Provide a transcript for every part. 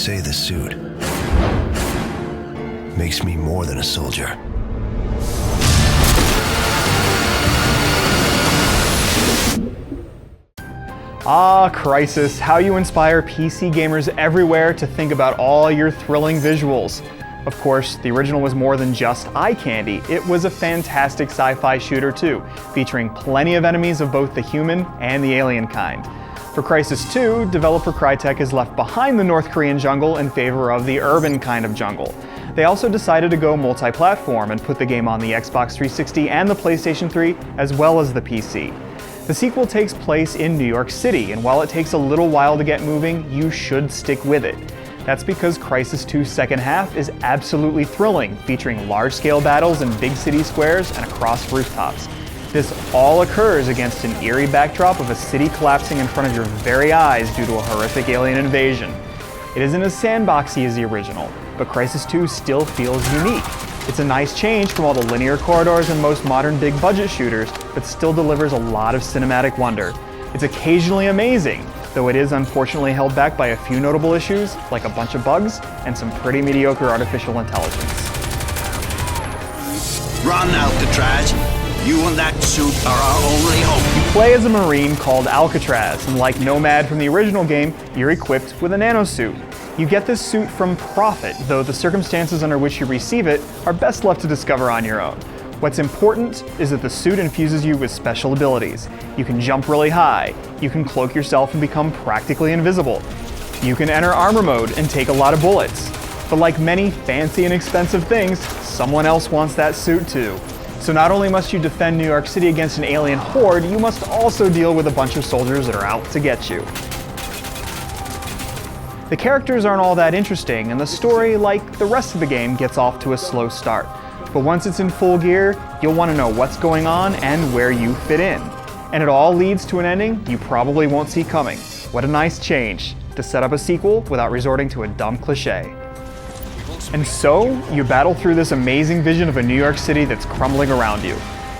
say the suit makes me more than a soldier. Ah, Crysis, how you inspire PC gamers everywhere to think about all your thrilling visuals. Of course, the original was more than just eye candy. It was a fantastic sci-fi shooter too, featuring plenty of enemies of both the human and the alien kind. For Crysis 2, developer Crytek has left behind the North Korean jungle in favor of the urban kind of jungle. They also decided to go multi-platform and put the game on the Xbox 360 and the PlayStation 3, as well as the PC. The sequel takes place in New York City, and while it takes a little while to get moving, you should stick with it. That's because Crysis 2's second half is absolutely thrilling, featuring large-scale battles in big city squares and across rooftops. This all occurs against an eerie backdrop of a city collapsing in front of your very eyes due to a horrific alien invasion. It isn't as sandboxy as the original, but Crysis 2 still feels unique. It's a nice change from all the linear corridors and most modern big-budget shooters, but still delivers a lot of cinematic wonder. It's occasionally amazing, though it is unfortunately held back by a few notable issues, like a bunch of bugs and some pretty mediocre artificial intelligence. Run, Alcatraz! You and that suit are our only hope. You play as a Marine called Alcatraz, and like Nomad from the original game, you're equipped with a nanosuit. You get this suit from Prophet, though the circumstances under which you receive it are best left to discover on your own. What's important is that the suit infuses you with special abilities. You can jump really high, you can cloak yourself and become practically invisible. You can enter armor mode and take a lot of bullets. But like many fancy and expensive things, someone else wants that suit too. So not only must you defend New York City against an alien horde, you must also deal with a bunch of soldiers that are out to get you. The characters aren't all that interesting, and the story, like the rest of the game, gets off to a slow start. But once it's in full gear, you'll want to know what's going on and where you fit in. And it all leads to an ending you probably won't see coming. What a nice change, to set up a sequel without resorting to a dumb cliche. And so, you battle through this amazing vision of a New York City that's crumbling around you.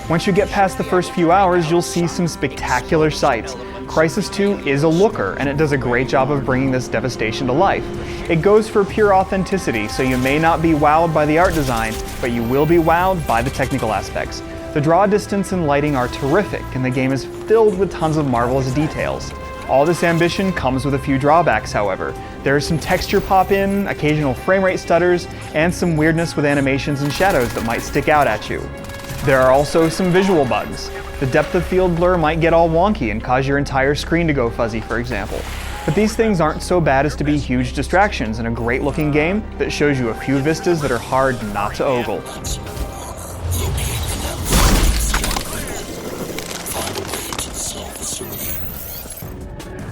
Once you get past the first few hours, you'll see some spectacular sights. Crysis 2 is a looker, and it does a great job of bringing this devastation to life. It goes for pure authenticity, so you may not be wowed by the art design, but you will be wowed by the technical aspects. The draw distance and lighting are terrific, and the game is filled with tons of marvelous details. All this ambition comes with a few drawbacks, however. There is some texture pop-in, occasional frame rate stutters, and some weirdness with animations and shadows that might stick out at you. There are also some visual bugs. The depth of field blur might get all wonky and cause your entire screen to go fuzzy, for example. But these things aren't so bad as to be huge distractions in a great-looking game that shows you a few vistas that are hard not to ogle.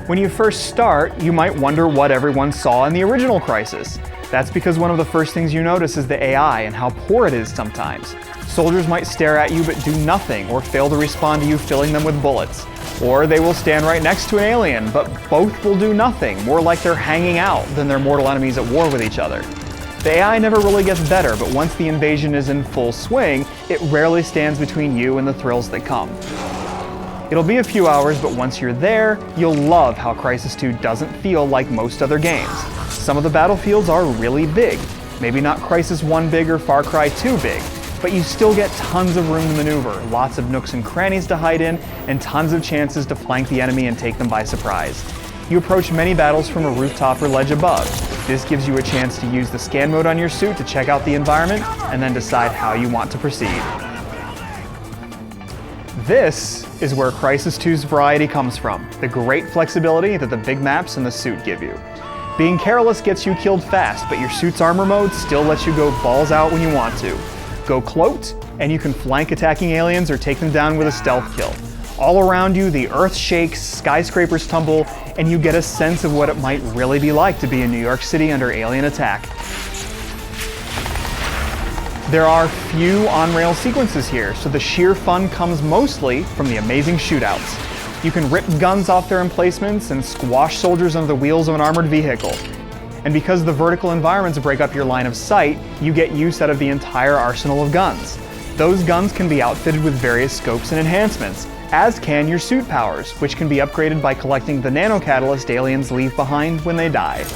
When you first start, you might wonder what everyone saw in the original Crysis. That's because one of the first things you notice is the AI and how poor it is sometimes. Soldiers might stare at you but do nothing or fail to respond to you filling them with bullets. Or they will stand right next to an alien, but both will do nothing, more like they're hanging out than they're mortal enemies at war with each other. The AI never really gets better, but once the invasion is in full swing, it rarely stands between you and the thrills that come. It'll be a few hours, but once you're there, you'll love how Crysis 2 doesn't feel like most other games. Some of the battlefields are really big. Maybe not Crysis 1 big or Far Cry 2 big, but you still get tons of room to maneuver, lots of nooks and crannies to hide in, and tons of chances to flank the enemy and take them by surprise. You approach many battles from a rooftop or ledge above. This gives you a chance to use the scan mode on your suit to check out the environment, and then decide how you want to proceed. This is where Crysis 2's variety comes from, the great flexibility that the big maps and the suit give you. Being careless gets you killed fast, but your suit's armor mode still lets you go balls out when you want to. Go cloaked, and you can flank attacking aliens or take them down with a stealth kill. All around you, the earth shakes, skyscrapers tumble, and you get a sense of what it might really be like to be in New York City under alien attack. There are few on-rail sequences here, so the sheer fun comes mostly from the amazing shootouts. You can rip guns off their emplacements and squash soldiers under the wheels of an armored vehicle. And because the vertical environments break up your line of sight, you get use out of the entire arsenal of guns. Those guns can be outfitted with various scopes and enhancements, as can your suit powers, which can be upgraded by collecting the nanocatalyst aliens leave behind when they die.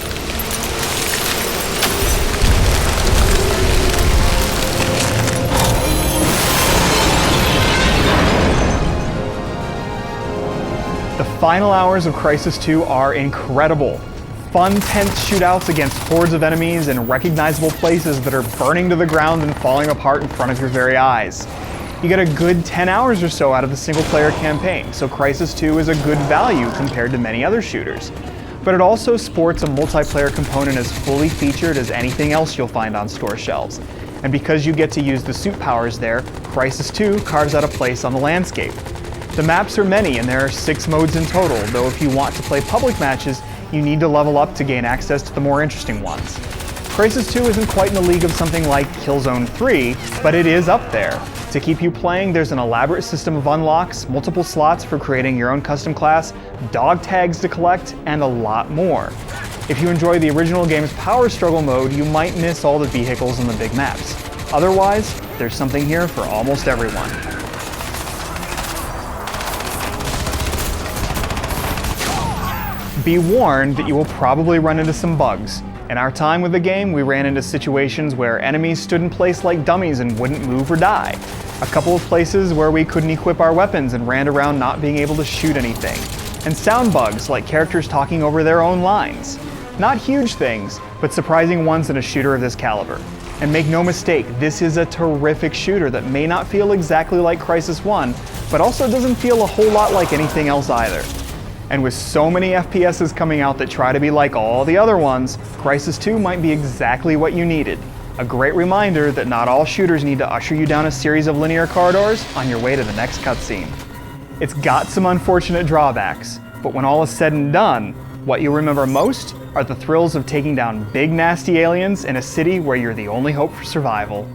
The final hours of Crysis 2 are incredible. Fun, tense shootouts against hordes of enemies in recognizable places that are burning to the ground and falling apart in front of your very eyes. You get a good 10 hours or so out of the single-player campaign, so Crysis 2 is a good value compared to many other shooters. But it also sports a multiplayer component as fully featured as anything else you'll find on store shelves. And because you get to use the suit powers there, Crysis 2 carves out a place on the landscape. The maps are many, and there are 6 modes in total, though if you want to play public matches, you need to level up to gain access to the more interesting ones. Crysis 2 isn't quite in the league of something like Killzone 3, but it is up there. To keep you playing, there's an elaborate system of unlocks, multiple slots for creating your own custom class, dog tags to collect, and a lot more. If you enjoy the original game's power struggle mode, you might miss all the vehicles and the big maps. Otherwise, there's something here for almost everyone. Be warned that you will probably run into some bugs. In our time with the game, we ran into situations where enemies stood in place like dummies and wouldn't move or die. A couple of places where we couldn't equip our weapons and ran around not being able to shoot anything. And sound bugs, like characters talking over their own lines. Not huge things, but surprising ones in a shooter of this caliber. And make no mistake, this is a terrific shooter that may not feel exactly like Crysis 1, but also doesn't feel a whole lot like anything else either. And with so many FPSs coming out that try to be like all the other ones, Crysis 2 might be exactly what you needed. A great reminder that not all shooters need to usher you down a series of linear corridors on your way to the next cutscene. It's got some unfortunate drawbacks, but when all is said and done, what you'll remember most are the thrills of taking down big nasty aliens in a city where you're the only hope for survival.